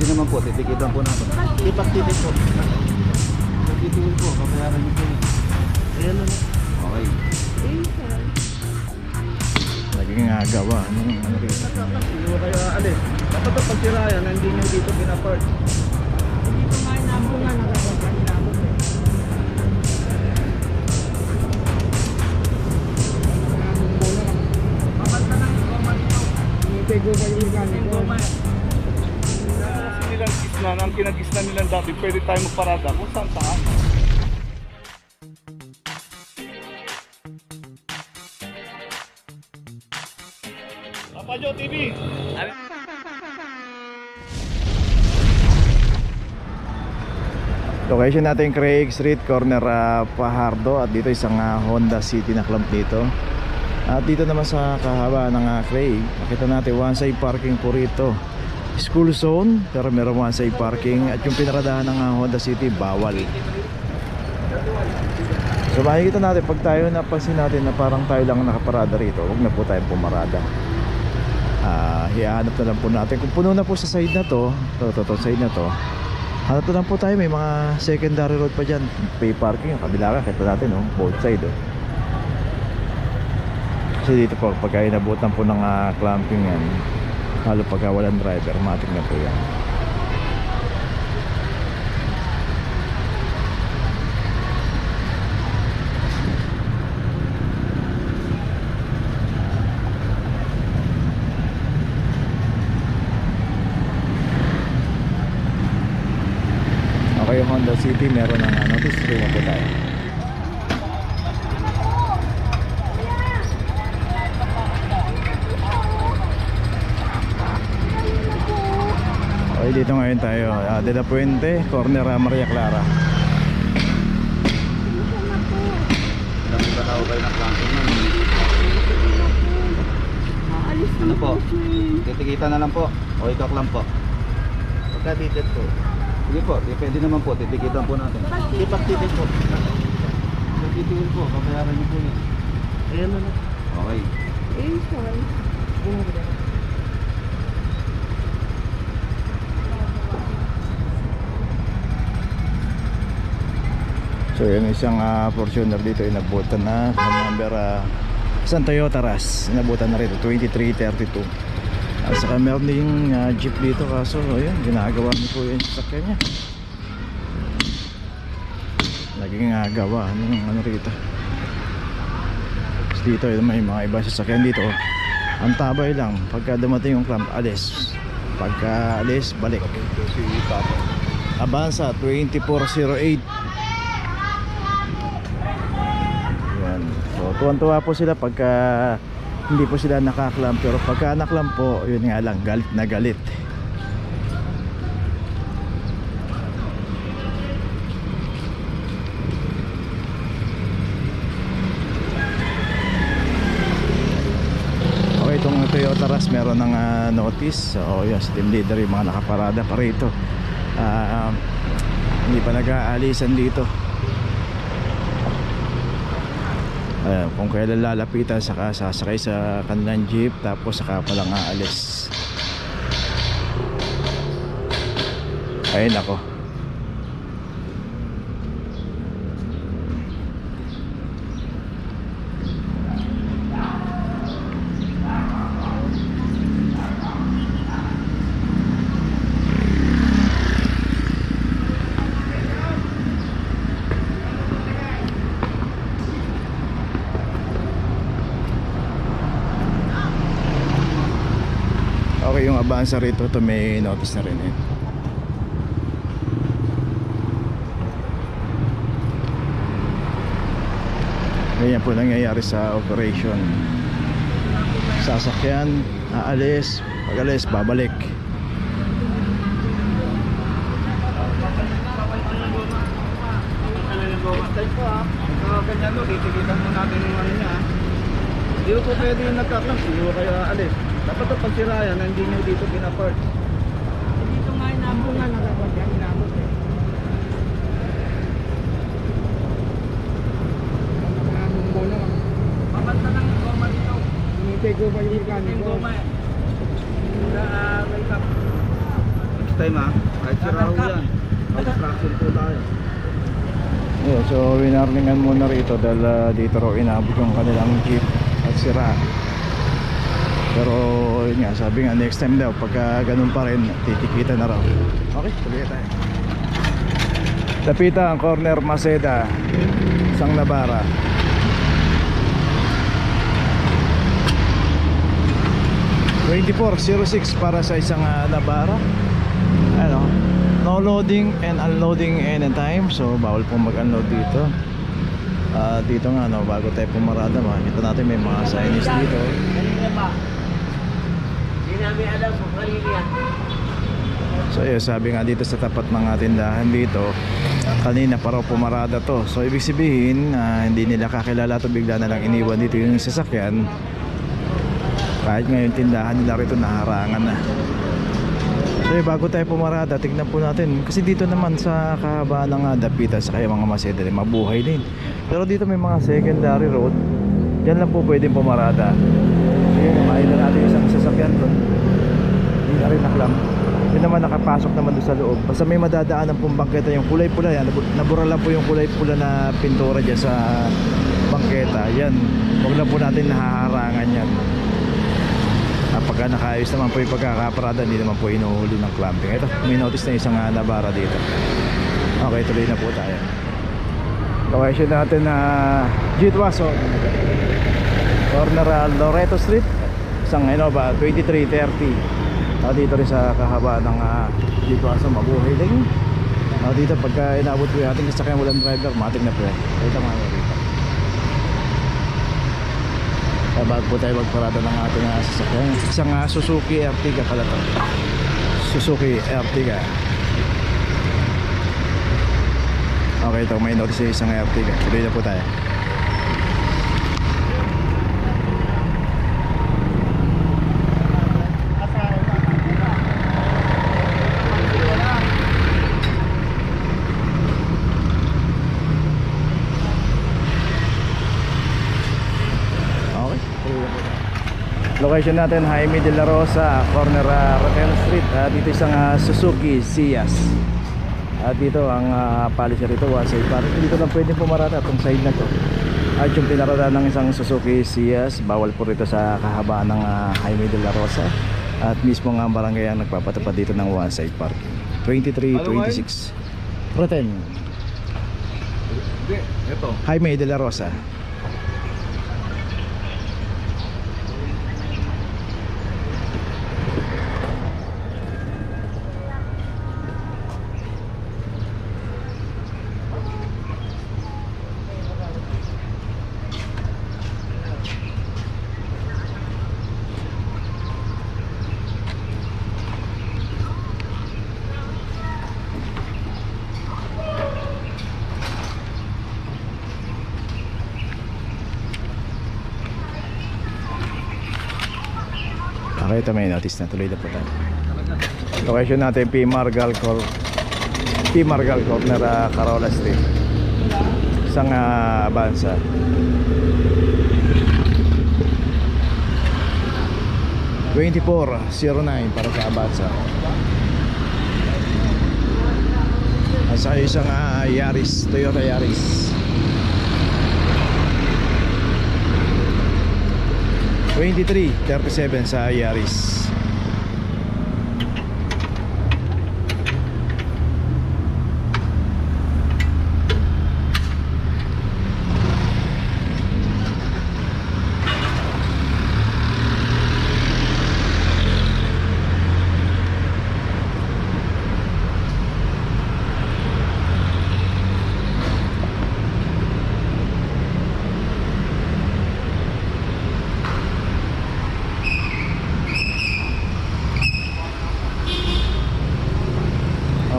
Pwede naman po, titikitan po natin. Ipag-titik po. Titikin po, kapayaran niyo po. Ayan na. Okay. Naging agawa. Ano rin? Hindi mo kayo alis. Dapat ito pagsirayan, hindi nyo dito pinapart. Dito nga nabungan, nagagagan namin. Papanta ng goma dito. Hinintay goma yung galing goma. Nilang gisna, ang kinagisna nilang dati, pwede tayo magparada kung saan saan. Papa Joe TV! Location natin Craig Street, corner Fajardo. At dito isang Honda City na clump dito. At dito naman sa kahaba ng Craig, makita natin one side parking po rito. School zone, pero meron one side parking. At yung pinaradahan ng Honda City, bawal. So makikita natin, pag tayo napansin natin na parang tayo lang nakaparada rito, huwag na po tayong pumarada. Hihanap na lang po natin. Kung puno na po sa side na to, side na to, hanap na lang po tayo. May mga secondary road pa dyan, pay parking. Yung kabila ka, kita natin, oh, both side, oh. Kasi dito po, pagka inabutan po ng clamping yan, lalo pagka walang driver, matik na po yan. Okay, yung Honda City meron ng notice, rin po tayo. Okay, dito ngayon tayo, De La Puente, corner Maria Clara. Dami ba tao kayo ng clamping na? Aalis na Ano po? siya. Titikita na lang po. O ikaw lang po. Pagka titit po. Sige po, depende naman po. Titikitan po natin. Ipag-titik po. Titikin po, kapayaran niyo po yun. Ayan na. Okay. Sorry. So yung isang Fortuner dito inabutan na number isang Toyota Rush inabutan na rito 2332. At saka meron din jeep dito, kaso ayun, ginagawa niyo po yung sasakyan niya. Naging gawa ano rito. Tapos dito may mga iba sasakyan dito. Ang tabay lang, pagka dumating yung clamp, alis. Pagka alis, balik. Avanza 2408. So tuwan-tuwa po sila pagka hindi po sila nakaklamp, pero pagka naklamp po, yun nga lang, galit na galit. Okay, itong Toyota Rush meron ng notice. So yun, team leader yung mga nakaparada pa rito. Hindi pa nag-aalisan dito. Kung kailan lalapitan, saka sasakay sa kanilang jeep, tapos saka palang aalis. Ayun ako. Okay, yung Avanza rito, to may notice na rin eh. Ganyan po nangyayari sa operation. Sasakyan, aalis, pag alis, babalik. Type po ha. Ganyan mo, titikitan mo natin yung ano niya ha. Hindi po pwede yung nagkaklamp. Hindi mo kayo aalis. Dapat ito pagsirayan, hindi nyo dito pinapart. Dito nga nabungan, nagagagan namin. Papanta ng goma dito. Hinintay goma yung galing goma. Next time ha. Kahit sira ho yan. Construction po tayo. Yeah, so winarningan muna rito dahil dito raw inabot yung kanilang jeep at sira. Pero yun nga, sabi nga next time daw pagka ganun pa rin, titikita na raw. Okay, tuloy tayo. Dapitan, corner Maceda, Sang Nabara. $24.06 para sa isang Nabara. Ano, no loading and unloading anytime, so bawal pong mag-unload dito. Dito nga no, bago tayo pumarada, makikita natin may mga signage dito. Hindi namin alam kung kanina yan. So yun, sabi nga dito sa tapat ng tindahan dito, kanina pa raw pumarada to. So ibig sabihin, hindi nila kakilala to, bigla na lang iniwan dito yung sasakyan. Kahit ngayon tindahan nila rito naharangan na. So bago tayo pumarada, tignan po natin. Kasi dito naman sa kahabaan ng Dapitan sa kaya mga Maceda, mabuhay din. Pero dito may mga secondary road, dyan lang po pwedeng pumarada. So yun, makita natin isang sasakyan doon. Hindi na rin naklam. Yun naman nakapasok naman doon sa loob. Basta may madadaanan pong bangketa, yung kulay pula yan. Nabura lang po yung kulay pula na pintura dyan sa bangketa. Yan, huwag lang po natin nahaharangan yan. Pagka nakaayos naman po yung pagkakaparada, hindi naman po inuhuli ng clamping. Ito, may notice na isang Nabara dito. Okay, tuloy na po tayo. Location natin na Jitwaso, corner Loreto Street, isang Innova 2330. Dito rin sa kahaba ng Jitwaso, mabuhay din. Dito pagka inabot po yung ating sasakyan walang driver, matik na po yan. Ito mga dito. Bago po tayo magparada ng ating sasakyan, isang Suzuki Ertiga pala to. Suzuki Ertiga. Okay, ito may notice isang Ertiga. Tuloy na po tayo. Location natin Jaime de la Rosa, corner Rotel Street. Dito isang Suzuki Ciaz. Dito ang policy rito, one-side parking. Dito lang pwedeng pumarada itong side na to. At yung pinarada ng isang Suzuki Ciaz, bawal po rito sa kahabaan ng Jaime de la Rosa. At mismo nga ang barangay ang nagpapatupad dito ng one-side parking. 2326 Rotel. Ito. Jaime de la Rosa. Okay, ito may notice na, tuloy na po tayo. Location natin P. Margal Corner Carola Street, isang Avanza. $24.09 para sa Avanza. At saka isang Yaris, Toyota Yaris. 23.37 sa Yaris.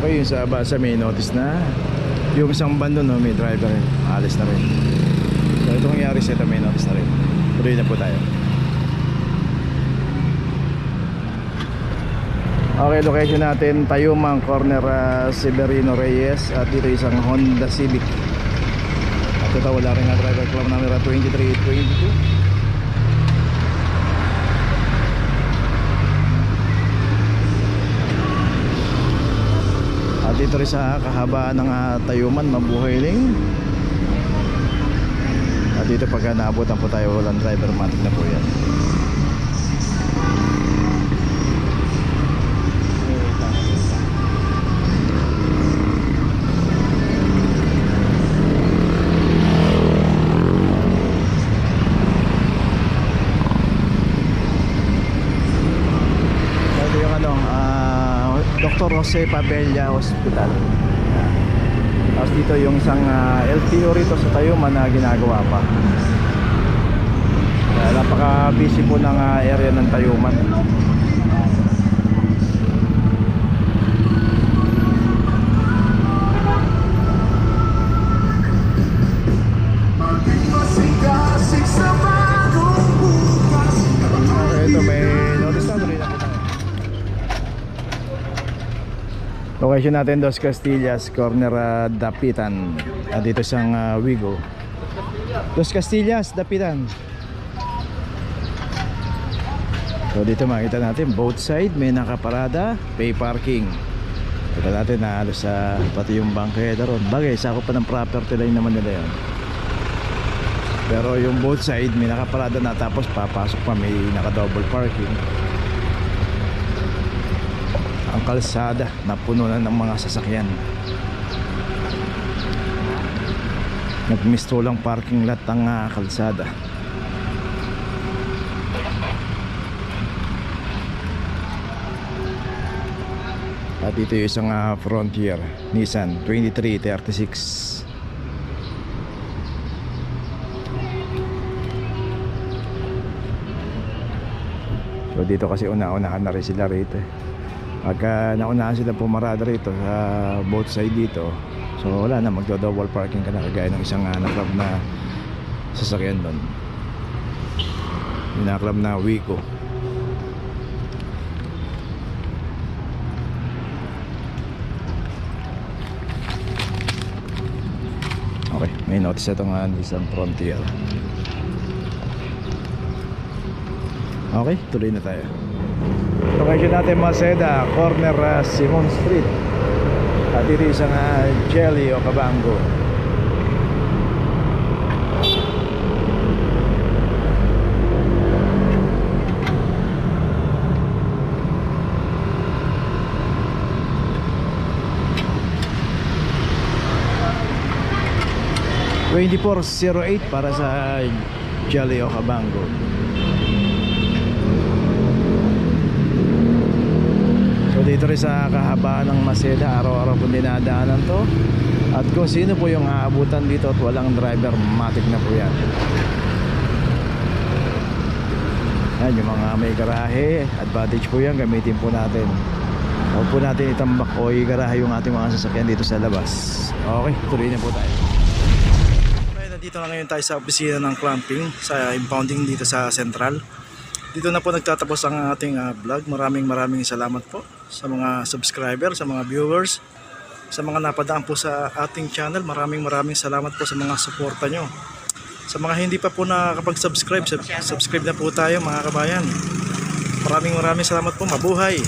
Okay, yung sa Avanza may notice na. Yung isang bando no, may driver rin, alis na rin. So itong Yaris, ito may notice na rin. Tuloy na po tayo. Okay, location natin Tayumang corner Severino Reyes. At dito isang Honda Civic. At ito wala rin nga driver, club number 2322. At dito rin sa kahabaan ng Tayuman, mabuhay rin. At dito pagka naabutan po tayo, walang driver, matik na po yan. Ito yung Dr. Jose Pabella Hospital. Tapos dito yung isang LTO rito sa Tayuman na ginagawa pa. Napaka busy po ng area ng Tayuman. Ito may notice na rin ako. Location natin Dos Castillas, corner Dapitan. Dito siyang Wigo. Dos Castillas, Dapitan. So dito makita natin both side may nakaparada, pay parking. Kita natin na halos sa pati yung bangketa ron. Bagay, sakop pa ng property line naman nila yan. Pero yung both side may nakaparada na, tapos papasok pa may naka double parking. Ang kalsada na puno na ng mga sasakyan. Nagmisto lang parking lot ang kalsada. At dito yung isang Frontier Nissan 2336. So dito kasi una-unahan na rin sila rito. Pagka naunahan sila pumarada rito sa both side dito, so wala na, magdo-double parking ka na, kagaya ng isang naklab na sasakyan doon. Yung naklab na Wico. Okay, may notice itong Nissan Frontier. Okay, tuloy na tayo. Location natin Maceda, corner Simon Street. At dito isang Jelly o Cabango. $24.08 para sa Jelly o Cabango. Dito rin sa kahabaan ng Maceda, araw-araw kung dinadaanan to. At kung sino po yung aabutan dito at walang driver, matik na po yan. Yan, yung mga may garahe, advantage po yan, gamitin po natin. Huwag po natin itambak o i-garahe yung ating mga sasakyan dito sa labas. Okay, tuloy na po tayo. Okay, nandito na ngayon tayo sa opisina ng clamping, sa impounding dito sa Central. Dito na po nagtatapos ang ating vlog. Maraming salamat po sa mga subscriber, sa mga viewers, sa mga napadaan po sa ating channel. Maraming salamat po sa mga suporta nyo. Sa mga hindi pa po nakakapag-subscribe, subscribe na po tayo mga kabayan. Maraming salamat po. Mabuhay!